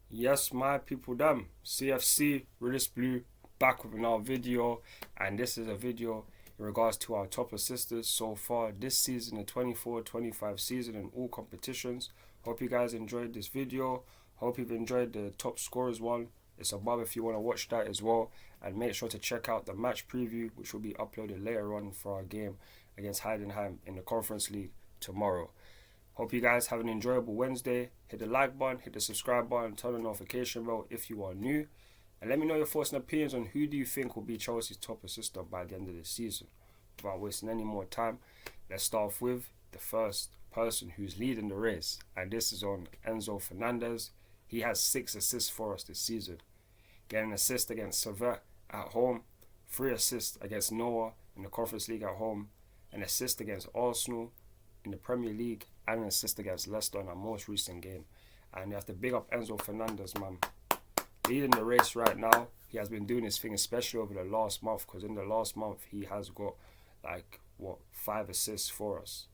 Yes, my people, them CFC Realist Blue back with another video, and this is a video in regards to our top assisters so far this season, the 24-25 season in all competitions. Hope you guys enjoyed this video. Hope you've enjoyed the top scorers one. It's above if you want to watch that as well, and make sure to check out the match preview, which will be uploaded later on for our game against Heidenheim in the Conference League tomorrow. Hope you guys have an enjoyable Wednesday. Hit the like button, hit the subscribe button, turn on the notification bell if you are new. And let me know your thoughts and opinions on who do you think will be Chelsea's top assister by the end of the season. Without wasting any more time, let's start off with the first person who's leading the race. And this is on Enzo Fernandez. He has 6 assists for us this season. Getting an assist against Servette at home, 3 assists against Noah in the Conference League at home, an assist against Arsenal in the Premier League, and an assist against Leicester in our most recent game. And you have to big up Enzo Fernandez, man. Leading the race right now. He has been doing his thing, especially over the last month, because in the last month he has got 5 assists for us.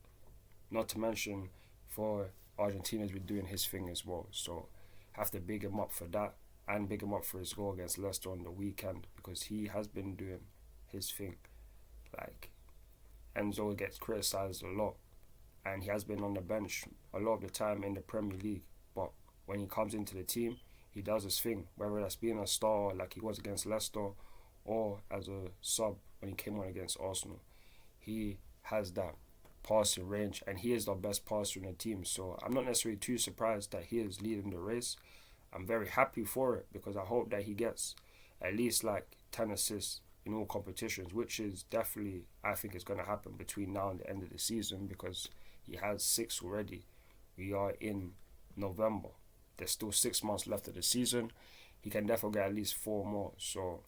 Not to mention for Argentina's been doing his thing as well. So have to big him up for that, and big him up for his goal against Leicester on the weekend, because he has been doing his thing. Enzo gets criticised a lot, and he has been on the bench a lot of the time in the Premier League. But when he comes into the team, he does his thing, whether that's being a star like he was against Leicester or as a sub when he came on against Arsenal. He has that passing range, and he is the best passer in the team. So I'm not necessarily too surprised that he is leading the race. I'm very happy for it, because I hope that he gets at least 10 assists in all competitions, which is definitely, I think, is going to happen between now and the end of the season, because he has 6 already. We are in November. There's still 6 months left of the season. He can definitely get at least 4 more. So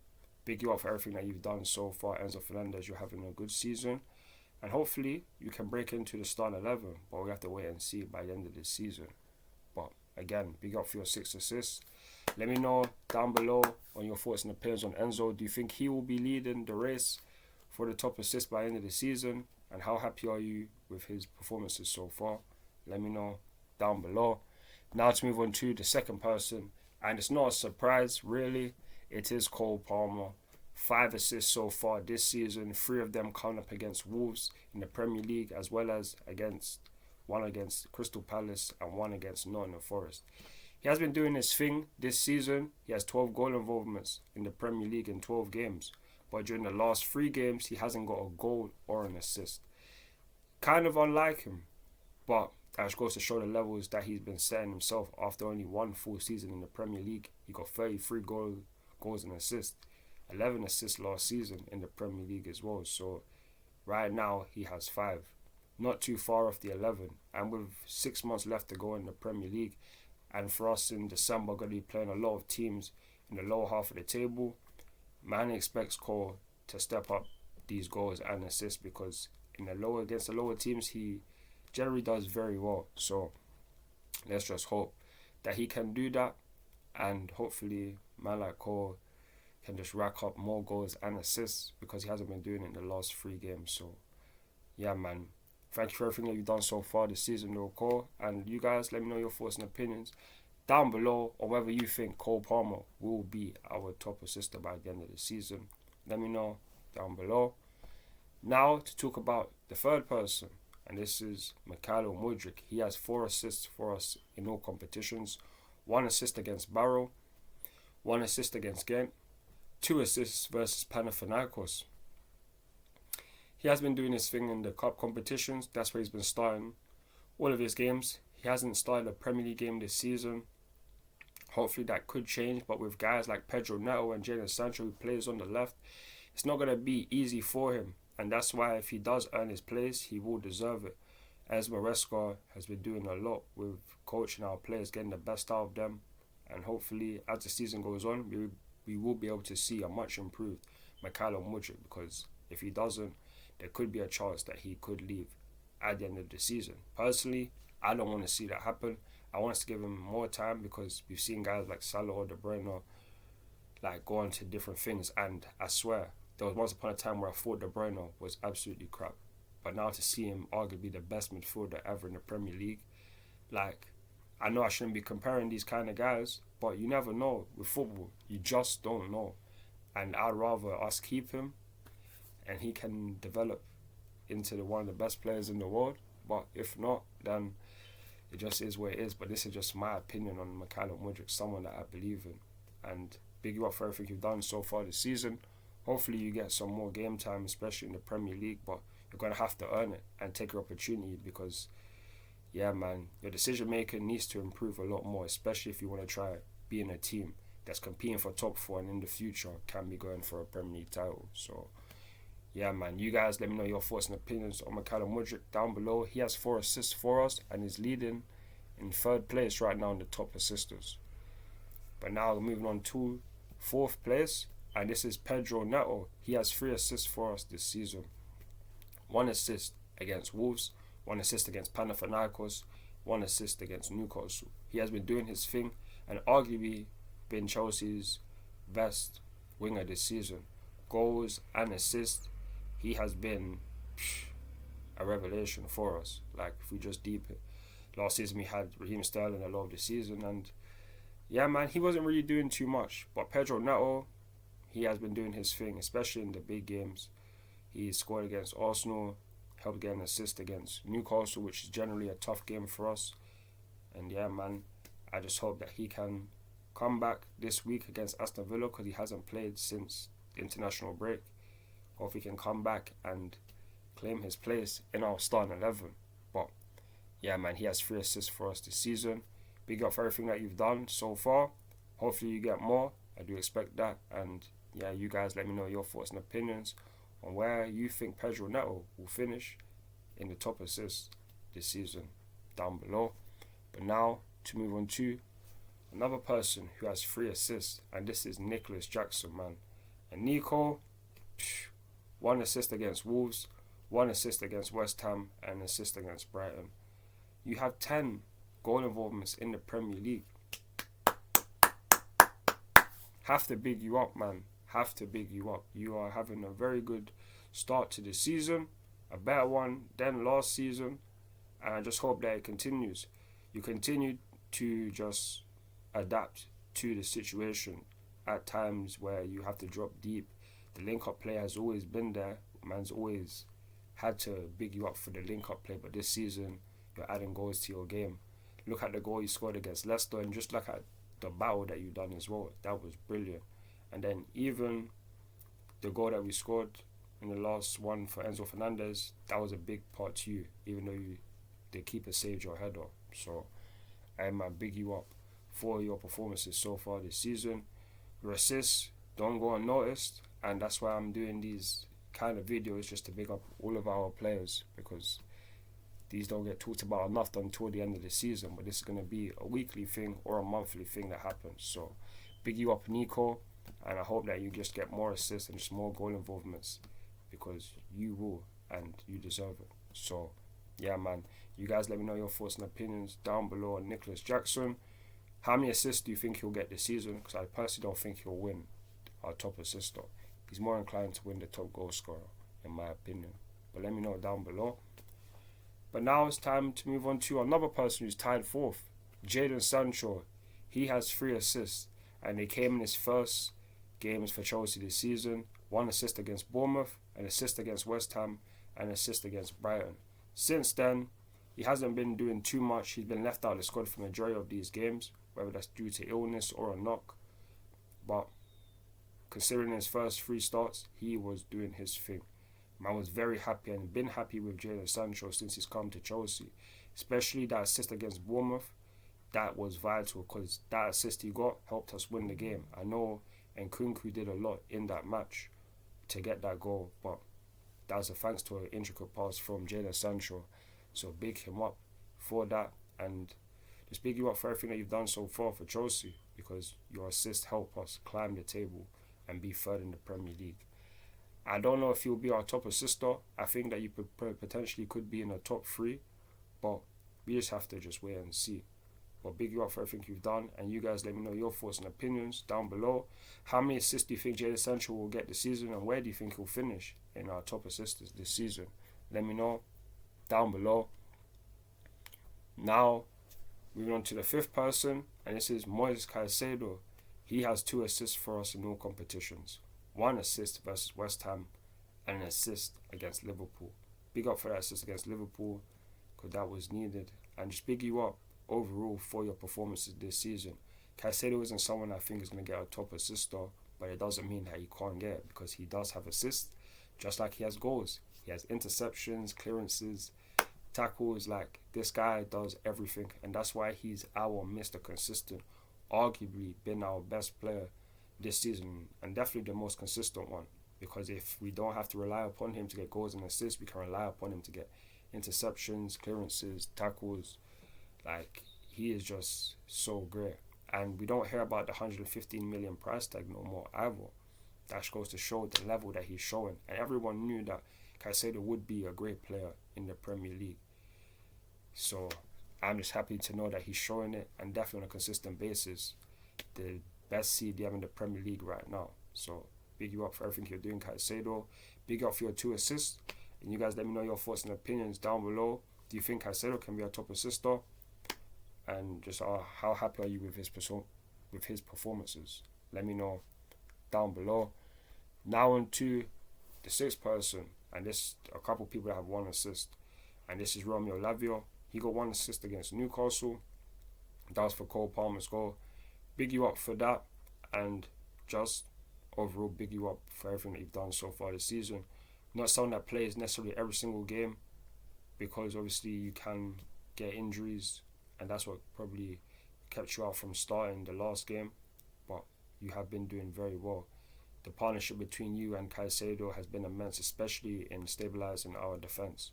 big you up for everything that you've done so far, Enzo Fernandez. You're having a good season, and hopefully you can break into the starting 11. But we have to wait and see by the end of the season. But again, big up for your 6 assists. Let me know down below on your thoughts and opinions on Enzo. Do you think he will be leading the race for the top assist by the end of the season? And how happy are you with his performances so far? Let me know down below. Now to move on to the second person, and it's not a surprise really. It is Cole Palmer. 5 assists so far this season. 3 of them coming up against Wolves in the Premier League, as well as one against Crystal Palace and 1 against Nottingham Forest. He has been doing his thing this season. He has 12 goal involvements in the Premier League in 12 games. But during the last 3 games, he hasn't got a goal or an assist. Kind of unlike him, but that just goes to show the levels that he's been setting himself after only 1 full season in the Premier League. He got 33 goals and assists, 11 assists last season in the Premier League as well. So right now he has 5, not too far off the 11. And with 6 months left to go in the Premier League, and for us in December going to be playing a lot of teams in the lower half of the table, man expects Cole to step up these goals and assists, because against the lower teams he generally does very well. So let's just hope that he can do that, and hopefully man like Cole can just rack up more goals and assists, because he hasn't been doing it in the last 3 games. So yeah, man, thank you for everything that you've done so far this season, though, Cole. And you guys, let me know your thoughts and opinions down below on whether you think Cole Palmer will be our top assister by the end of the season. Let me know down below. Now to talk about the third person, and this is Mykhailo Mudryk. He has 4 assists for us in all competitions. 1 assist against Barrow, 1 assist against Ghent, 2 assists versus Panathinaikos. He has been doing his thing in the cup competitions. That's where he's been starting all of his games. He hasn't started a Premier League game this season. Hopefully that could change, but with guys like Pedro Neto and Jadon Sancho who plays on the left, it's not going to be easy for him. And that's why if he does earn his place, he will deserve it. As Maresca has been doing a lot with coaching our players, getting the best out of them. And hopefully as the season goes on, we will be able to see a much improved Mykhailo Mudryk, because if he doesn't, there could be a chance that he could leave at the end of the season. Personally, I don't want to see that happen. I want us to give him more time, because we've seen guys like Salah or De Bruyne go on to different things, and I swear there was once upon a time where I thought De Bruyne was absolutely crap. But now to see him arguably the best midfielder ever in the Premier League, I know I shouldn't be comparing these kind of guys, but you never know with football. You just don't know. And I'd rather us keep him and he can develop into one of the best players in the world. But if not, then it just is what it is. But this is just my opinion on Mykhailo Mudryk, someone that I believe in. And big you up for everything you've done so far this season. Hopefully you get some more game time, especially in the Premier League. But you're going to have to earn it and take your opportunity because, yeah, man, your decision making needs to improve a lot more, especially if you want to try being a team that's competing for top four and in the future can be going for a Premier League title. So, yeah, man, you guys let me know your thoughts and opinions on Mykhailo Mudryk down below. He has 4 assists for us and is leading in 3rd place right now in the top assisters. But now moving on to 4th place, and this is Pedro Neto. He has 3 assists for us this season. 1 assist against Wolves, 1 assist against Panathinaikos, 1 assist against Newcastle. He has been doing his thing and arguably been Chelsea's best winger this season. Goals and assists, he has been a revelation for us. Like, if we just deep it. Last season we had Raheem Sterling a lot of the season, and yeah, man, he wasn't really doing too much. But Pedro Neto, he has been doing his thing, especially in the big games. He scored against Arsenal, helped get an assist against Newcastle, which is generally a tough game for us. And yeah, man, I just hope that he can come back this week against Aston Villa because he hasn't played since the international break. Hope he can come back and claim his place in our starting 11. But yeah, man, he has 3 assists for us this season. Big up for everything that you've done so far. Hopefully you get more. I do expect that. And yeah, you guys let me know your thoughts and opinions on where you think Pedro Neto will finish in the top assists this season down below. But now to move on to another person who has 3 assists, and this is Nicholas Jackson, man. And Nico, 1 assist against Wolves, 1 assist against West Ham, and an assist against Brighton. You have 10 goal involvements in the Premier League. Have to big you up, man. Have to big you up. You are having a very good start to the season, a better one than last season, and I just hope that it continues. You continue to just adapt to the situation at times where you have to drop deep. The link-up play has always been there. Man's always had to big you up for the link-up play, but this season you're adding goals to your game. Look at the goal you scored against Leicester, and just look at the battle that you've done as well. That was brilliant. And then even the goal that we scored in the last one for Enzo Fernandez, that was a big part to you, even though the keeper saved your header. So I big you up for your performances so far this season. Your assists don't go unnoticed, and that's why I'm doing these kind of videos, just to big up all of our players, because these don't get talked about enough until the end of the season. But this is going to be a weekly thing or a monthly thing that happens. So big you up, Nico, and I hope that you just get more assists and just more goal involvements, because you will and you deserve it. So yeah, man, you guys let me know your thoughts and opinions down below on Nicholas Jackson. How many assists do you think he'll get this season? Because I personally don't think he'll win our top assister. He's more inclined to win the top goal scorer, in my opinion. But let me know down below. But now it's time to move on to another person who's tied 4th, Jadon Sancho. He has 3 assists, and they came in his first games for Chelsea this season. 1 assist against Bournemouth, an assist against West Ham, and an assist against Brighton. Since then, he hasn't been doing too much. He's been left out of the squad for the majority of these games, whether that's due to illness or a knock. But considering his first 3 starts, he was doing his thing. Man was very happy and been happy with Jadon Sancho since he's come to Chelsea. Especially that assist against Bournemouth. That was vital because that assist he got helped us win the game. I know Nkunku did a lot in that match to get that goal, but that was a thanks to an intricate pass from Jadon Sancho. So big him up for that, and just big you up for everything that you've done so far for Chelsea, because your assists help us climb the table and be 3rd in the Premier League. I don't know if he'll be our top assister. I think that you potentially could be in the top 3, but we just have to just wait and see. But big you up for everything you've done, and you guys let me know your thoughts and opinions down below. How many assists do you think Jadon Sancho will get this season, and where do you think he'll finish in our top assisters this season? Let me know down below. Now Moving on to the fifth person, and this is Moises Caicedo. He has 2 assists for us in all competitions. 1 assist versus West Ham and an assist against Liverpool. Big up for that assist against Liverpool because that was needed. And just big you up overall for your performances this season. Caicedo isn't someone I think is going to get a top assister, but it doesn't mean that he can't get it because he does have assists just like he has goals. He has interceptions, clearances, tackles. Like, this guy does everything, and that's why he's our Mr. Consistent, arguably been our best player this season and definitely the most consistent one, because if we don't have to rely upon him to get goals and assists, we can rely upon him to get interceptions, clearances, tackles. Like, he is just so great, and we don't hear about the 115 million price tag no more either. That goes to show the level that he's showing, and everyone knew that Caicedo would be a great player in the Premier League. So I'm just happy to know that he's showing it, and definitely on a consistent basis, the best CDM in the Premier League right now. So big you up for everything you're doing, Caicedo. Big up for your 2 assists, and you guys let me know your thoughts and opinions down below. Do you think Caicedo can be a top assister? And just how happy are you with his performances? Let me know down below. Now on to the 6th person, and this a couple people that have 1 assist, and this is Romeo Lavia. He got 1 assist against Newcastle. That was for Cole Palmer's goal. Big you up for that, and just overall big you up for everything that you've done so far this season. Not someone that plays necessarily every single game, because obviously you can get injuries, and that's what probably kept you out from starting the last game, but you have been doing very well. The partnership between you and Caicedo has been immense, especially in stabilising our defence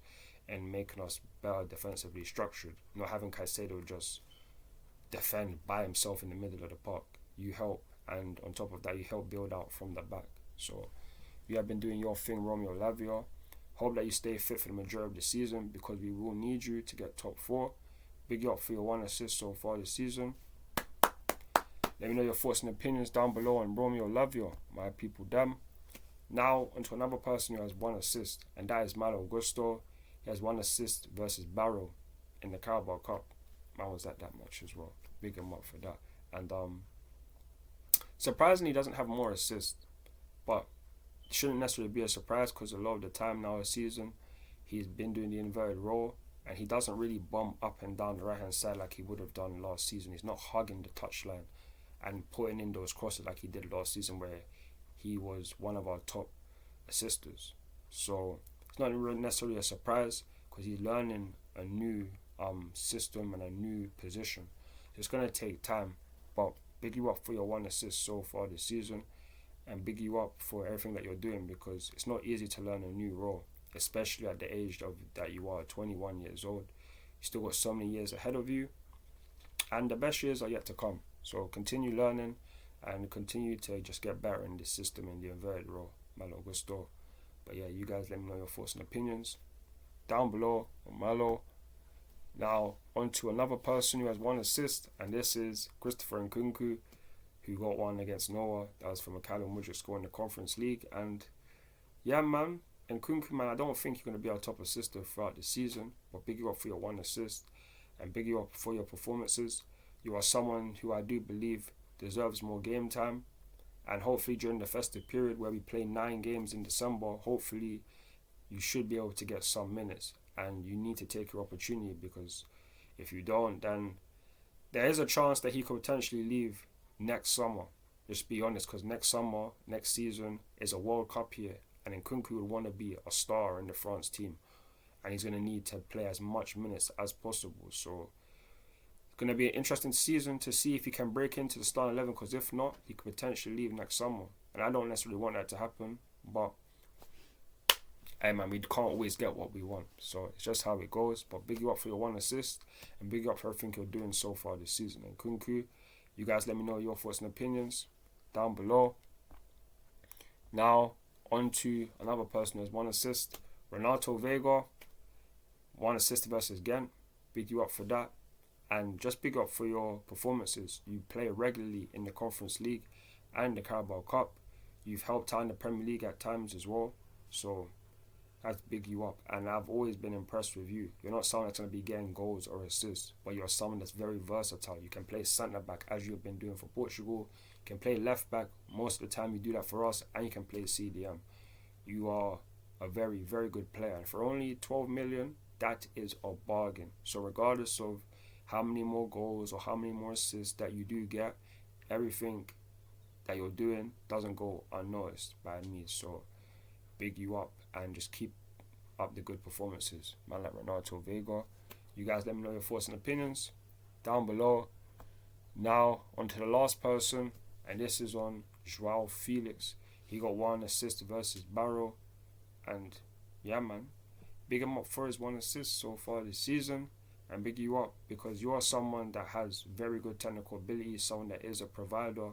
and making us better defensively structured. Not having Caicedo just defend by himself in the middle of the park. You help, and on top of that, you help build out from the back. So you have been doing your thing, Romeo Lavia. Hope that you stay fit for the majority of the season, because we will need you to get top 4. Big you up for your 1 assist so far this season. Let me know your thoughts and opinions down below on Romeo Lavia, my people them. Now onto another person who has 1 assist, and that is Malo Gusto. He has 1 assist versus Barrow in the Carabao Cup. Man was at that much as well. Big him up for that. And surprisingly, he doesn't have more assists, but it shouldn't necessarily be a surprise, because a lot of the time now this season he's been doing the inverted role, and he doesn't really bomb up and down the right hand side like he would have done last season. He's not hugging the touchline and putting in those crosses like he did last season, where he was one of our top assisters. So it's not necessarily a surprise, because he's learning a new system and a new position. It's going to take time, but big you up for your 1 assist so far this season, and big you up for everything that you're doing, because it's not easy to learn a new role, especially at the age of that you are, 21 years old. You still got so many years ahead of you, and the best years are yet to come. So continue learning and continue to just get better in this system, in the inverted role, Malo Gusto. But yeah, you guys let me know your thoughts and opinions down below on Malo. Now on to another person who has 1 assist, and this is Christopher Nkunku, who got 1 against Noah. That was from a Callum Woodrick score in the Conference League. And yeah, man, Nkunku, man, I don't think you're going to be our top assister throughout the season, but big you up for your 1 assist, and big you up for your performances. You are someone who I do believe deserves more game time, and hopefully during the festive period where we play 9 games in December, hopefully you should be able to get some minutes, and you need to take your opportunity, because if you don't, then there is a chance that he could potentially leave next summer. Just be honest, because next season is a World Cup year, and Nkunku would want to be a star in the France team, and he's going to need to play as much minutes as possible. So it's going to be an interesting season to see if he can break into the starting 11, because if not, he could potentially leave next summer, and I don't necessarily want that to happen, but hey man, we can't always get what we want, so it's just how it goes. But big you up for your 1 assist, and big you up for everything you're doing so far this season. And Nkunku, you guys let me know your thoughts and opinions down below. Now on to another person who has 1 assist, Renato Vega. 1 assist versus Ghent. Big you up for that, and just big up for your performances. You play regularly in the Conference League and the Carabao Cup. You've helped out in the Premier League at times as well, so That's big you up. And I've always been impressed with you. You're not someone that's going to be getting goals or assists, but you're someone that's very versatile. You can play centre back as you've been doing for Portugal. You can play left back. Most of the time you do that for us, and you can play CDM. You are a very, very good player. And for only 12 million, that is a bargain. So regardless of how many more goals or how many more assists that you do get, everything that you're doing doesn't go unnoticed by me. So big you up and just keep up the good performances. Man like Renato Vega. You guys let me know your thoughts and opinions down below. Now on to the last person, and this is on Joao Felix. He got 1 assist versus Barrow, and yeah man, big him up for his 1 assist so far this season, and big you up because you are someone that has very good technical ability, someone that is a provider,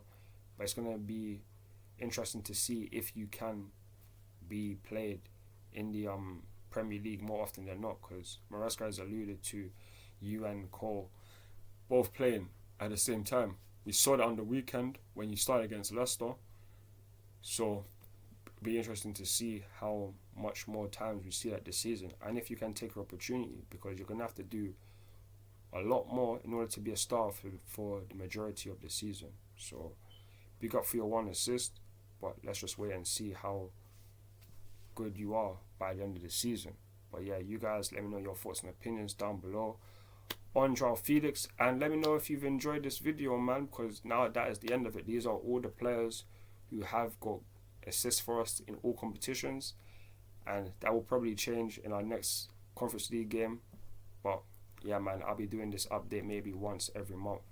but it's going to be interesting to see if you can be played in the Premier League more often than not, because Maresca has alluded to you and Cole both playing at the same time. We saw that on the weekend when you started against Leicester, so it'll be interesting to see how much more times we see that this season, and if you can take your opportunity, because you're going to have to do a lot more in order to be a star for the majority of the season. So big up for your 1 assist, but let's just wait and see how good you are by the end of the season. But yeah, you guys let me know your thoughts and opinions down below on Joao Felix, and let me know if you've enjoyed this video, man, because now that is the end of it. These are all the players who have got assists for us in all competitions, and that will probably change in our next Conference League game. But yeah man, I'll be doing this update maybe once every month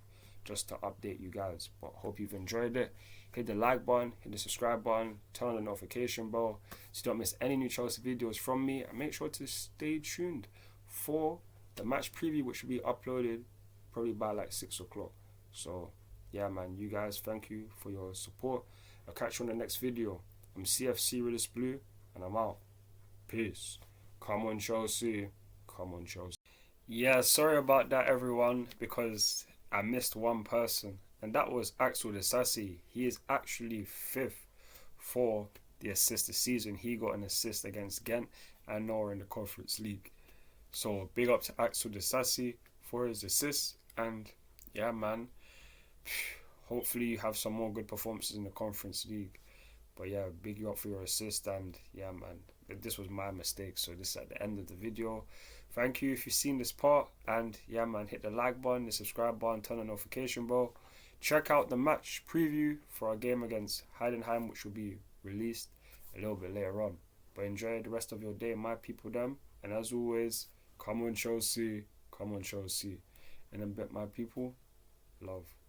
just to update you guys. But hope you've enjoyed it. Hit the like button, hit the subscribe button, turn on the notification bell so you don't miss any new Chelsea videos from me, and make sure to stay tuned for the match preview, which will be uploaded probably by like 6 o'clock. So yeah man, you guys, thank you for your support. I'll catch you on the next video. I'm CFC Realist Blue, and I'm out. Peace. Come on Chelsea, come on Chelsea. Yeah, sorry about that everyone, because I missed one person, and that was Axel Disasi. He is actually 5th for the assist this season. He got an assist against Ghent and Nora in the Conference League. So big up to Axel Disasi for his assists, and yeah man, hopefully you have some more good performances in the Conference League. But yeah, big you up for your assist, and yeah man, this was my mistake, so this is at the end of the video. Thank you if you've seen this part, and yeah man, hit the like button, the subscribe button, turn on the notification bell. Check out the match preview for our game against Heidenheim, which will be released a little bit later on. But enjoy the rest of your day, my people them, and as always, come on Chelsea, come on Chelsea. And a bit my people, love.